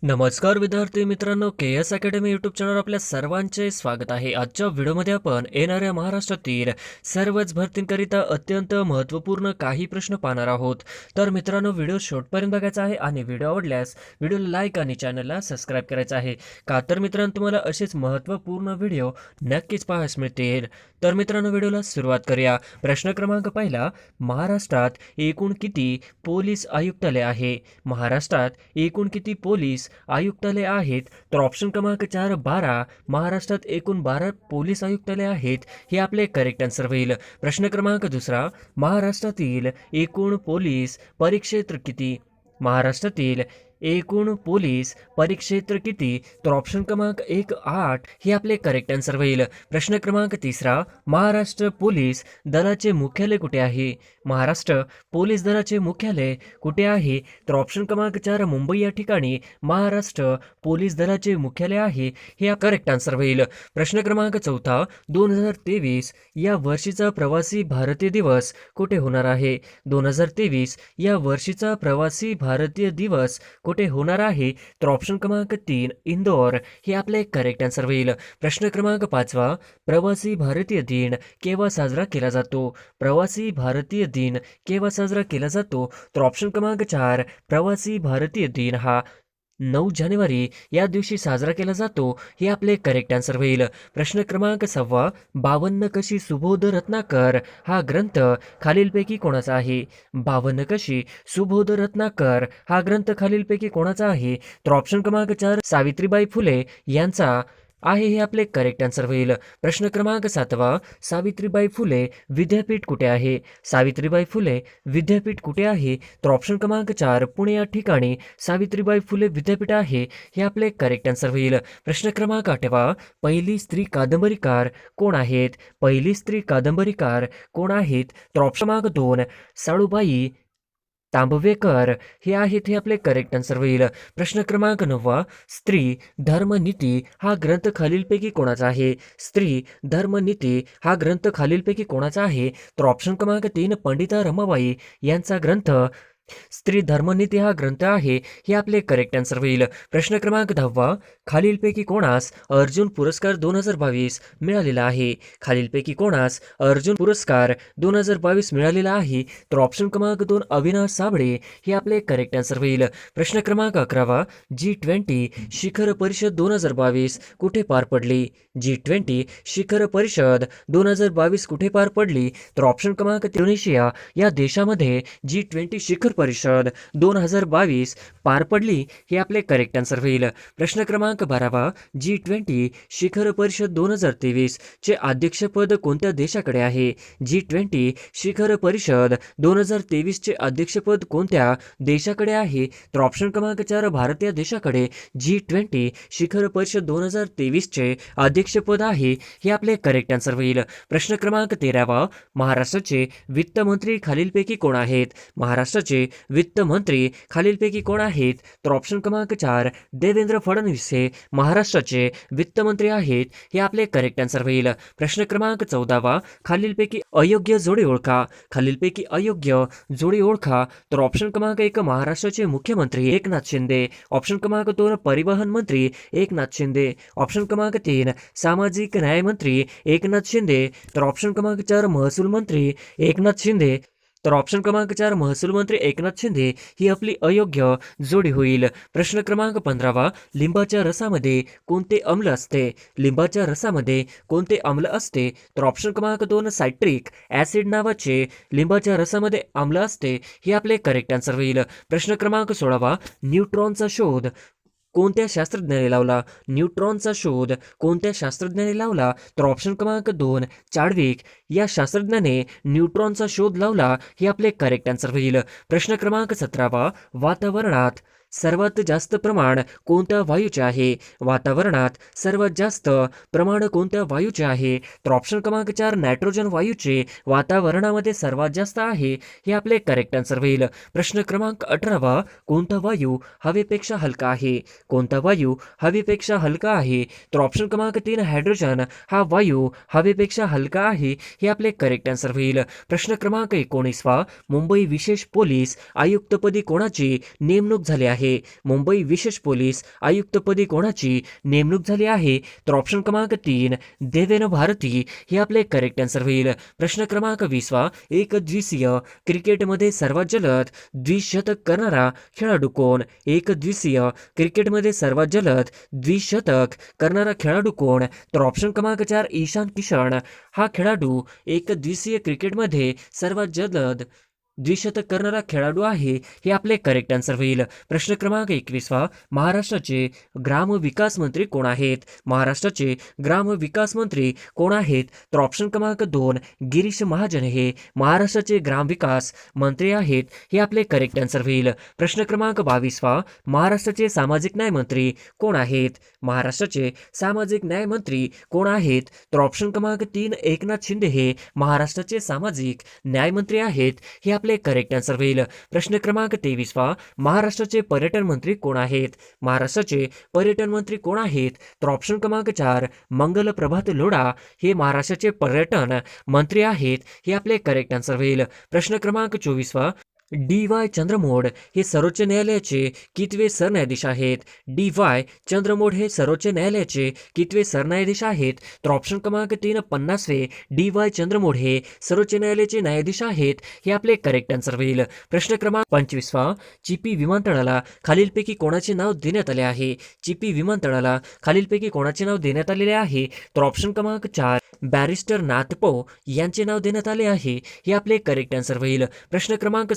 नमस्कार विद्यार्थी मित्रांनो, KS अकॅडमी यूट्यूब चॅनल आपल्या सर्वांचे स्वागत आहे. आजच्या व्हिडिओमध्ये आपण येणाऱ्या महाराष्ट्रातील सर्वच भरतींकरिता अत्यंत महत्त्वपूर्ण काही प्रश्न पाहणार आहोत. तर मित्रांनो, व्हिडिओ शेवटपर्यंत बघायचा आहे आणि व्हिडिओ आवडल्यास व्हिडिओला लाईक आणि चॅनलला सबस्क्राईब करायचं आहे. का तर मित्रांनो, तुम्हाला असेच महत्त्वपूर्ण व्हिडिओ नक्कीच पाहायला मिळतील. तर मित्रांनो, व्हिडिओला सुरुवात करूया. प्रश्न क्रमांक पहिला, महाराष्ट्रात एकूण किती पोलीस आयुक्तालय आहे? महाराष्ट्रात एकूण किती पोलीस आयुक्तालय आहेत? तर ऑप्शन क्रमांक 4 12. महाराष्ट्रात एकूण 12 पोलीस आयुक्तालय आहेत, हे आपले करेक्ट आन्सर होईल. प्रश्न क्रमांक दुसरा, महाराष्ट्रातील एकूण पोलीस परिक्षेत्र किती? महाराष्ट्रातील एकूण पोलीस परिक्षेत्र किती? तर ऑप्शन क्रमांक 1 8 हे आपले करेक्ट आन्सर होईल. प्रश्न क्रमांक तिसरा, महाराष्ट्र पोलीस दलाचे मुख्यालय कुठे आहे? महाराष्ट्र पोलीस दलाचे मुख्यालय कुठे आहे? तर ऑप्शन क्रमांक 4 मुंबई या ठिकाणी महाराष्ट्र पोलीस दलाचे मुख्यालय आहे, हे करेक्ट आन्सर होईल. प्रश्न क्रमांक चौथा, 2023 या वर्षीचा प्रवासी भारतीय दिवस कुठे होणार आहे? 2023 या वर्षीचा प्रवासी भारतीय दिवस कुठे होणार आहे? तर ऑप्शन क्रमांक 3 इंदोर हे आपले करेक्ट आन्सर होईल. प्रश्न क्रमांक पाचवा, प्रवासी भारतीय दिन केव्हा साजरा केला जातो? प्रवासी भारतीय दिन केव्हा साजरा केला जातो? तर ऑप्शन क्रमांक 4 प्रवासी भारतीय दिन हा 9 जानेवारी या दिवशी साजरा केला जातो, हे आपले करेक्ट आन्सर होईल. प्रश्न क्रमांक 6, 52 कशी सुबोध रत्नाकर हा ग्रंथ खालीलपैकी कोणाचा आहे? 52 कशी सुबोध रत्नाकर हा ग्रंथ खालीलपैकी कोणाचा आहे? तर ऑप्शन क्रमांक 4 सावित्रीबाई फुले यांचा आहे, हे आपले करेक्ट आन्सर होईल. प्रश्न क्रमांक 7, सावित्रीबाई फुले विद्यापीठ कुठे आहे? सावित्रीबाई फुले विद्यापीठ कुठे आहे? तर ऑप्शन क्रमांक 4 पुणे या ठिकाणी सावित्रीबाई फुले विद्यापीठ आहे, हे आपले करेक्ट आन्सर होईल. प्रश्न क्रमांक 8, पहिली स्त्री कादंबरीकार कोण आहेत? पहिली स्त्री कादंबरीकार कोण आहेत? तर ऑप्शन क्रमांक 2 साळूबाई तांबवेकर हे आहेत, हे आपले करेक्ट आन्सर होईल. प्रश्न क्रमांक 9, स्त्री धर्मनीती हा ग्रंथ खालीलपैकी कोणाचा आहे? स्त्री धर्मनीती हा ग्रंथ खालीलपैकी कोणाचा आहे? तर ऑप्शन क्रमांक 3 पंडिता रमाबाई यांचा ग्रंथ स्त्री धर्मनीती हा ग्रंथ आहे, हे आपले करेक्ट आन्सर होईल. प्रश्न क्रमांक 10, खालीलपैकी कोणास अर्जुन पुरस्कार 2022 मिळालेला आहे? खालीलपैकी कोणास अर्जुन पुरस्कार 2022 मिळालेला आहे? तर ऑप्शन क्रमांक 2 अविनाश साबळे हे आपले करेक्ट आन्सर होईल. प्रश्न क्रमांक 11, G20 शिखर परिषद 2022 कुठे पार पडली? G20 शिखर परिषद 2022 कुठे पार पडली? तर ऑप्शन क्रमांक इंडोनेशिया या देशामध्ये G20 शिखर परिषद 2022 पार पडली, हे आपले करेक्ट आन्सर होईल. प्रश्न क्रमांक 12, G20 शिखर परिषद 2023 चे अध्यक्षपद कोणत्या देशाकडे आहे? G20 शिखर परिषद 2023 चे अध्यक्षपद कोणत्या देशाकडे आहे? तर ऑप्शन क्रमांक 4 भारत या देशाकडे G20 शिखर परिषद 2023 चे अध्यक्षपद आहे, हे आपले करेक्ट आन्सर होईल. प्रश्न क्रमांक 13, महाराष्ट्राचे वित्तमंत्री खालीलपैकी कोण आहेत? महाराष्ट्राचे वित्तमंत्री खालीलपैकी कोण आहेत? तर ऑप्शन क्रमांक 4 देवेंद्र फडणवीस हे महाराष्ट्राचे वित्तमंत्री आहेत, हे आपले करेक्ट आन्सर होईल. प्रश्न क्रमांक 14, खालीलपैकी अयोग्य जोडी ओळखा. खालीलपैकी अयोग्य जोडी ओळखा. तर ऑप्शन क्रमांक 1 महाराष्ट्राचे मुख्यमंत्री एकनाथ शिंदे. ऑप्शन क्रमांक 2 परिवहन मंत्री एकनाथ शिंदे. ऑप्शन क्रमांक 3 सामाजिक न्याय मंत्री एकनाथ शिंदे. तर ऑप्शन क्रमांक 4 महसूल मंत्री एकनाथ शिंदे. तर ऑप्शन क्रमांक 4 महसूल मंत्री एकनाथ शिंदे ही आपली अयोग्य जोडी होईल. प्रश्न क्रमांक 15, लिंबाच्या रसामध्ये कोणते अम्ल असते? लिंबाच्या रसामध्ये कोणते अम्ल असते? तर ऑप्शन क्रमांक 2 सायट्रिक ॲसिड नावाचे लिंबाच्या रसामध्ये अम्ल असते, हे आपले करेक्ट आन्सर होईल. प्रश्न क्रमांक 16, न्यूट्रॉनचा शोध कोणत्या शास्त्रज्ञाने लावला? न्यूट्रॉनचा शोध कोणत्या शास्त्रज्ञाने लावला? तर ऑप्शन क्रमांक 2 चार्विक या शास्त्रज्ञाने न्यूट्रॉनचा शोध लावला, हे आपले करेक्ट आन्सर होईल. प्रश्न क्रमांक 17, वातावरणात सर्वात जास्त प्रमाण कोणत्या वायूचे आहे? वातावरणात सर्वात जास्त प्रमाण कोणत्या वायूचे आहे? तर ऑप्शन क्रमांक 4 नायट्रोजन वायूचे वातावरणामध्ये सर्वात जास्त आहे, हे आपले करेक्ट आन्सर होईल. प्रश्न क्रमांक 18, कोणता वायू हवेपेक्षा हलका आहे? कोणता वायू हवेपेक्षा हलका आहे? तर ऑप्शन क्रमांक 3 हायड्रोजन हा वायू हवेपेक्षा हलका आहे, हे आपले करेक्ट आन्सर होईल. प्रश्न क्रमांक 19, मुंबई विशेष पोलीस आयुक्तपदी कोणाची नेमणूक झाली आहे? आहे? मुंबई विशेष पोलीस आयुक्तपदी कोणाची नेमणूक झाली आहे? तर ऑप्शन क्रमांक 3 देवेन भारती हे आपले करेक्ट आन्सर होईल. प्रश्न क्रमांक 20 एकदिवसीय क्रिकेटमध्ये सर्वात जलद द्विशतक करणारा खेळाडू कोण? एकदिवसीय क्रिकेटमध्ये सर्वात जलद द्विशतक करणारा खेळाडू कोण? तर ऑप्शन क्रमांक 4 ईशान किशन हा खेळाडू एकदिवसीय क्रिकेटमध्ये सर्वात जलद द्विशतक करणारा खेळाडू आहे. हे आपले करेक्ट आन्सर होईल. प्रश्न क्रमांक 21 महाराष्ट्राचे ग्रामविकास मंत्री कोण आहेत? महाराष्ट्राचे ग्रामविकास मंत्री कोण आहेत? तर ऑप्शन क्रमांक 2 गिरीश महाजन हे महाराष्ट्राचे ग्रामविकास मंत्री आहेत. हे आपले करेक्ट आन्सर होईल. प्रश्न क्रमांक 22 महाराष्ट्राचे सामाजिक न्याय मंत्री कोण आहेत? महाराष्ट्राचे सामाजिक न्याय मंत्री कोण आहेत? तर ऑप्शन क्रमांक 3 एकनाथ शिंदे हे महाराष्ट्राचे सामाजिक न्याय मंत्री आहेत. हे आपले करेक्ट आन्सर होईल. प्रश्न क्रमांक 23 महाराष्ट्राचे पर्यटन मंत्री कोण आहेत? महाराष्ट्राचे पर्यटन मंत्री कोण आहेत? तर ऑप्शन क्रमांक 4 मंगल प्रभात लोढा हे महाराष्ट्राचे पर्यटन मंत्री आहेत. हे आपले करेक्ट आन्सर होईल. प्रश्न क्रमांक 24 डी.वाय. चंद्रमोड हे सर्वोच्च न्यायालयाचे कितवे सरन्यायाधीश आहेत? डी.वाय. चंद्रमोड हे सर्वोच्च न्यायालयाचे कितवे सरन्यायाधीश आहेत? तर ऑप्शन क्रमांक 3 50वे डी.वाय. चंद्रमोड हे सर्वोच्च न्यायालयाचे न्यायाधीश आहेत. हे आपले करेक्ट आन्सर होईल. प्रश्न क्रमांक 25 चिपी विमानतळाला खालीलपैकी कोणाचे नाव देण्यात आले आहे? चिपी विमानतळाला खालीलपैकी कोणाचे नाव देण्यात आलेले आहे? तर ऑप्शन क्रमांक 4 बॅरिस्टर नाथपो यांचे नाव देण्यात आले आहे. हे आपले करेक्ट आन्सर होईल. प्रश्न क्रमांक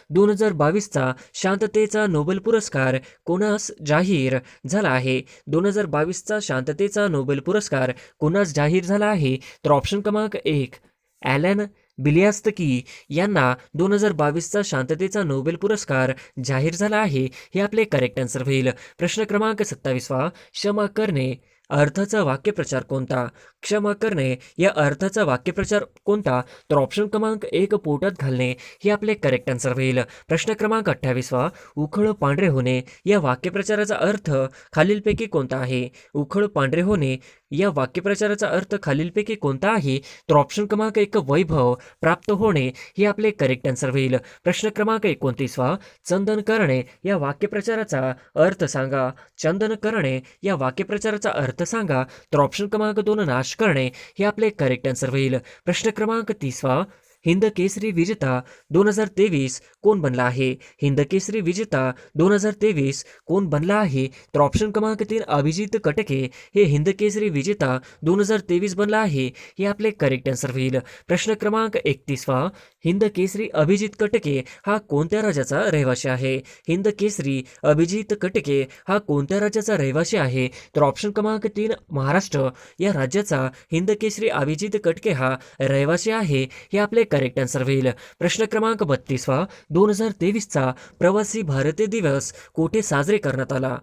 2022चा शांततेचा नोबेल पुरस्कार कोणास जाहीर झाला आहे? 2022चा शांततेचा नोबेल पुरस्कार कोणास जाहीर झाला आहे? तर ऑप्शन क्रमांक 1 ॲलन बिलियास्तकी यांना 2022चा शांततेचा नोबेल पुरस्कार जाहीर झाला आहे. हे आपले करेक्ट आन्सर होईल. प्रश्न क्रमांक 27 क्षमा करणे अर्थाचा वाक्यप्रचार कोणता? क्षमा करणे या अर्थाचा वाक्यप्रचार कोणता? तर ऑप्शन क्रमांक 1 पोटात घालणे हे आपले करेक्ट आन्सर होईल. प्रश्न क्रमांक 28 उखळ पांढरे होणे या वाक्यप्रचाराचा अर्थ खालीलपैकी कोणता आहे? उखळ पांढरे होणे या वाक्यप्रचाराचा अर्थ खालीलपैकी कोणता आहे? तर ऑप्शन क्रमांक 1 वैभव प्राप्त होणे हे आपले करेक्ट आन्सर होईल. प्रश्न क्रमांक 29 चंदन करणे या वाक्यप्रचाराचा अर्थ सांगा. चंदन करणे या वाक्यप्रचाराचा अर्थ सांगा. तर ऑप्शन क्रमांक 2 नाश करणे हे आपले करेक्ट आन्सर होईल. प्रश्न क्रमांक 30 हिंद केसरी विजेता 2023 कोण बनला आहे? हिंद केसरी विजेता 2023 कोण बनला आहे? तर ऑप्शन क्रमांक 3 अभिजित कटके हे हिंद केसरी विजेता 2023 बनला आहे. हे आपले करेक्ट आन्सर होईल. प्रश्न क्रमांक 31 हिंद केसरी अभिजित कटके हा कोणत्या राज्याचा रहिवासी आहे? हिंद केसरी अभिजित कटके हा कोणत्या राज्याचा रहिवासी आहे? तर ऑप्शन क्रमांक 3 महाराष्ट्र या राज्याचा हिंद केसरी अभिजित कटके हा रहिवासी आहे. हे आपले करेक्ट आन्सर होईल. प्रश्न क्रमांक 32 2023चा प्रवासी भारतीय दिवस कोठे साजरे करण्यात आला?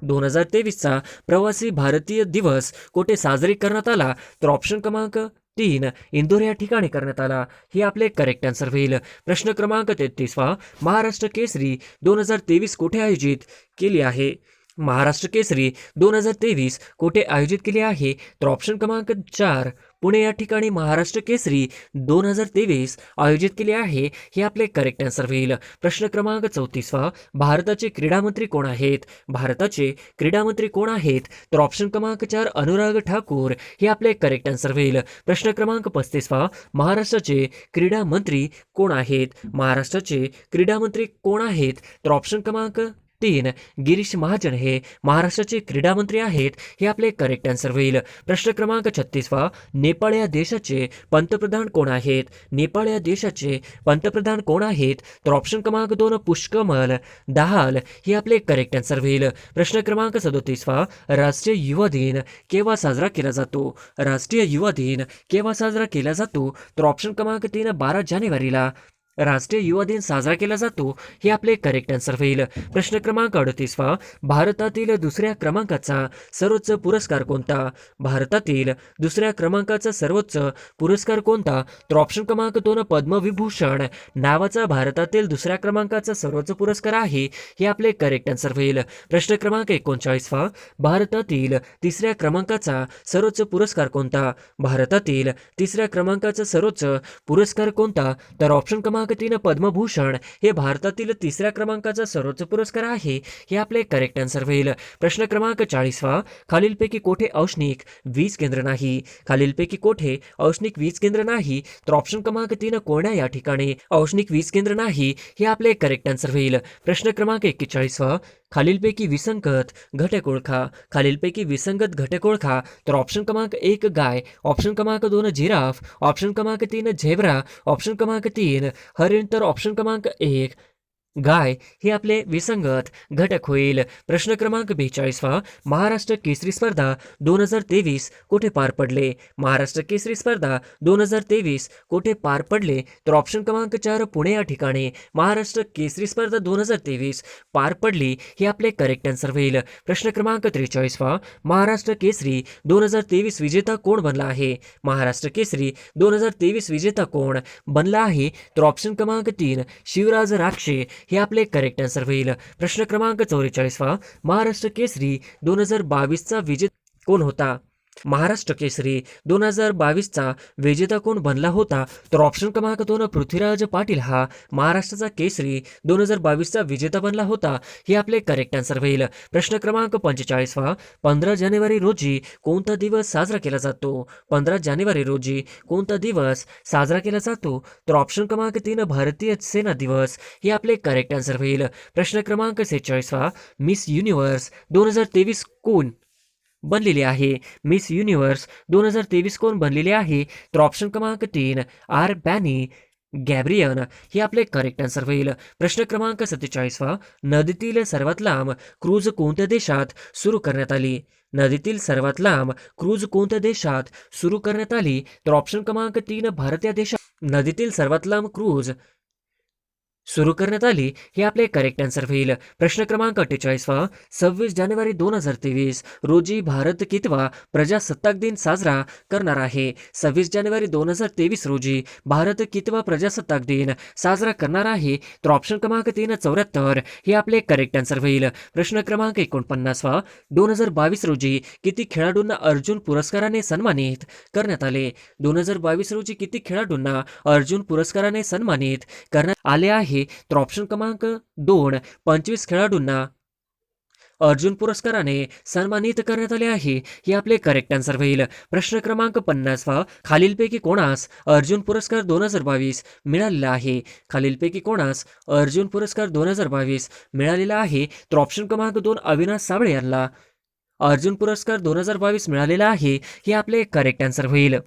2023चा प्रवासी भारतीय दिवस कोठे साजरे करण्यात आला? तर ऑप्शन क्रमांक 3 इंदोर या ठिकाणी करण्यात आला. हे आपले करेक्ट आन्सर होईल. प्रश्न क्रमांक 33 महाराष्ट्र केसरी 2023 कोठे आयोजित केली आहे? महाराष्ट्र केसरी 2023 कोठे आयोजित केली आहे? तर ऑप्शन क्रमांक 4 पुणे या ठिकाणी महाराष्ट्र केसरी 2023 आयोजित केले आहे. हे आपले करेक्ट आन्सर होईल. प्रश्न क्रमांक 34 भारताचे क्रीडा मंत्री कोण आहेत? भारताचे क्रीडा मंत्री कोण आहेत? तर ऑप्शन क्रमांक 4 अनुराग ठाकूर हे आपले करेक्ट आन्सर होईल. प्रश्न क्रमांक 35 महाराष्ट्राचे क्रीडा मंत्री कोण आहेत? महाराष्ट्राचे क्रीडा मंत्री कोण आहेत? तर ऑप्शन क्रमांक 3 गिरीश महाजन हे महाराष्ट्राचे क्रीडा मंत्री आहेत. हे आपले करेक्ट आन्सर होईल. प्रश्न क्रमांक 36 नेपाळ या देशाचे पंतप्रधान कोण आहेत? नेपाळ या देशाचे पंतप्रधान कोण आहेत? तर ऑप्शन क्रमांक 2 पुष्कमल दाहाल हे आपले करेक्ट आन्सर होईल. प्रश्न क्रमांक 37 राष्ट्रीय युवा दिन केव्हा साजरा केला जातो? राष्ट्रीय युवा दिन केव्हा साजरा केला जातो? तर ऑप्शन क्रमांक 3 12 जानेवारीला राष्ट्रीय युवा दिन साजरा केला जातो. हे आपले करेक्ट आन्सर होईल. प्रश्न क्रमांक 38 भारतातील दुसऱ्या क्रमांकाचा सर्वोच्च पुरस्कार कोणता? भारतातील दुसऱ्या क्रमांकाचा सर्वोच्च पुरस्कार कोणता? तर ऑप्शन क्रमांक 2 पद्मविभूषण नावाचा भारतातील दुसऱ्या क्रमांकाचा सर्वोच्च पुरस्कार आहे. हे आपले करेक्ट आन्सर होईल. प्रश्न क्रमांक 39 भारतातील तिसऱ्या क्रमांकाचा सर्वोच्च पुरस्कार कोणता? भारतातील तिसऱ्या क्रमांकाचा सर्वोच्च पुरस्कार कोणता? तर ऑप्शन क्रमांक क्रमांक 3 पद्मभूषण हे भारतातील तिसऱ्या क्रमांकाचा सर्वोच्च पुरस्कार आहे. हे आपले करेक्ट आन्सर होईल. प्रश्न क्रमांक 40 खालीलपैकी कोठे औष्णिक वीज केंद्र नाही? खालीलपैकी कोठे औष्णिक वीज केंद्र नाही? तर ऑप्शन क्रमांक 3 कोण्या या ठिकाणी औष्णिक वीज केंद्र नाही. हे आपले करेक्ट आन्सर होईल. प्रश्न क्रमांक 41 खालीलपैकी विसंगत घटक ओळखा. खालीलपैकी विसंगत घटक ओळखा. तर ऑप्शन क्रमांक 1 गाय, ऑप्शन क्रमांक 2 जिराफ, ऑप्शन क्रमांक 3 झेब्रा, ऑप्शन क्रमांक 3 हरिण, तर ऑप्शन क्रमांक 1 गाय हे आपले विसंगत घटक होईल. प्रश्न क्रमांक 42 महाराष्ट्र केसरी स्पर्धा 2023 कोठे पार पडले? महाराष्ट्र केसरी स्पर्धा 2023 कोठे पार पडले? तर ऑप्शन क्रमांक 4 पुणे या ठिकाणी महाराष्ट्र केसरी स्पर्धा 2023 पार पडली. हे आपले करेक्ट आन्सर होईल. प्रश्न क्रमांक 43 महाराष्ट्र केसरी 2023 विजेता कोण बनला आहे? महाराष्ट्र केसरी 2023 विजेता कोण बनला आहे? तर ऑप्शन क्रमांक 3 शिवराज राक्षे हे आपले करेक्ट आन्सर होईल. प्रश्न क्रमांक 44 महाराष्ट्र केसरी 2022चा विजेता कोण होता? महाराष्ट्र केसरी 2022चा विजेता कोण बनला होता? तर ऑप्शन क्रमांक 2 पृथ्वीराज पाटील हा महाराष्ट्राचा केसरी 2022चा विजेता बनला होता. हे आपले करेक्ट आन्सर होईल. प्रश्न क्रमांक 45 15 जानेवारी रोजी कोणता दिवस साजरा केला जातो? 15 जानेवारी रोजी कोणता दिवस साजरा केला जातो? तर ऑप्शन क्रमांक 3 भारतीय सेना दिवस हे आपले करेक्ट आन्सर होईल. प्रश्न क्रमांक 46 मिस युनिव्हर्स 2023 कोण बनलेली आहे? मिस युनिव्हर्स 2023 कोण बनलेली आहे? तर ऑप्शन क्रमांक 3 आर बॅनी गॅब्रियन हे आपले करेक्ट आन्सर होईल. प्रश्न क्रमांक 47 नदीतील सर्वात लांब क्रूज कोणत्या देशात सुरू करण्यात आली? नदीतील सर्वात लांब क्रूज कोणत्या देशात सुरू करण्यात आली? तर ऑप्शन क्रमांक 3 भारत या देशात नदीतील सर्वात लांब क्रूज सुरू करण्यात आली. हे आपले करेक्ट आन्सर होईल. प्रश्न क्रमांक 48 26 जानेवारी 2023 रोजी भारत कितवा प्रजासत्ताक दिन साजरा करणार आहे? 26 जानेवारी 2023 रोजी भारत कितवा प्रजासत्ताक दिन साजरा करणार आहे? तर ऑप्शन क्रमांक 3 74 हे आपले करेक्ट आन्सर होईल. प्रश्न क्रमांक 49 2022 रोजी किती खेळाडूंना अर्जुन पुरस्काराने सन्मानित करण्यात आले? 2022 रोजी किती खेळाडूंना अर्जुन पुरस्काराने सन्मानित करण्यात आले आहे? तर ऑप्शन क्रमांक 2 25 खेळाडूंना अर्जुन पुरस्काराने सन्मानित करण्यात आले आहे. हे आपले करेक्ट आन्सर होईल. प्रश्न क्रमांक 50 खालीलपैकी कोणास अर्जुन पुरस्कार 2022 मिळालेला आहे? खालीलपैकी कोणास अर्जुन पुरस्कार 2022 मिळालेला आहे? तर ऑप्शन क्रमांक 2 अविनाश साबळे यांना अर्जुन पुरस्कार 2022 मिळालेला आहे. हे आपले करेक्ट आन्सर होईल.